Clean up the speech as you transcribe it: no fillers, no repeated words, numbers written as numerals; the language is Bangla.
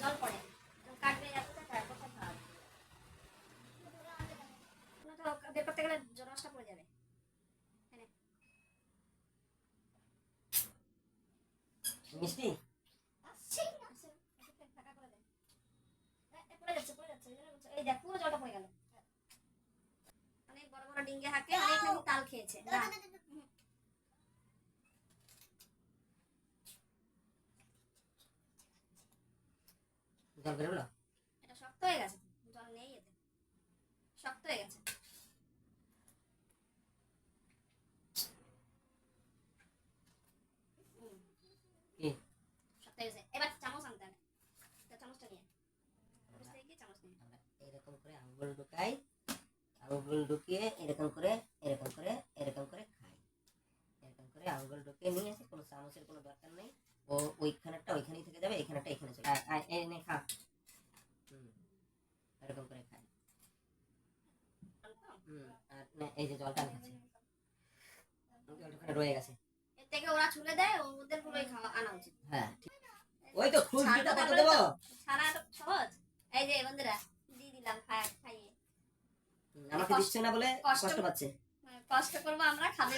জল পড়ে কাটবে কোথায় কোথায় খাওয়াবে না তো বের করতে গেলে রসটা পড়ে যাবে মিষ্টি এই দেখ পুরো জলটা পড়ে গেল অনেক বড় বড় ডিঙ্গে হাঁকে অনেক নাকি তাল খেয়েছে না জল বেরোলো এটা শক্ত হয়ে গেছে জল নেই এতে শক্ত হয়ে গেছে কি শক্ত হয়ে গেছে এবার চামচ আনতে হবে চামচটা নিয়ে চামচ নিয়ে এরকম করে আঙ্গুল ঢুকাই আঙ্গুল ঢুকিয়ে এরকম করে এরকম করে এরকম করে খাই এরকম করে আঙ্গুল ঢুকিয়ে নিয়ে আসি কোনো চামচের কোনো দরকার নেই ও ওইখানেরটা ওইখানেই থেকে যাবে এইখানেরটা এখানে চলে এনে খা এরকম করে খাই আর না এই যে জলটা খাচ্ছে জলটা ওখানে রয়ে গেছে এর থেকে ওরা ছুলে দেয় ওদের পুরোই খাওয়া আনা উচিত হ্যাঁ ওই তো খুশবিটা কত দেবো ছাড়া তো সহজ এই যে বন্ধুরা দিয়ে দিলাম খাইয়ে আমাকে দিচ্ছে না বলে কষ্ট পাচ্ছে কষ্ট করবো আমরা খাবে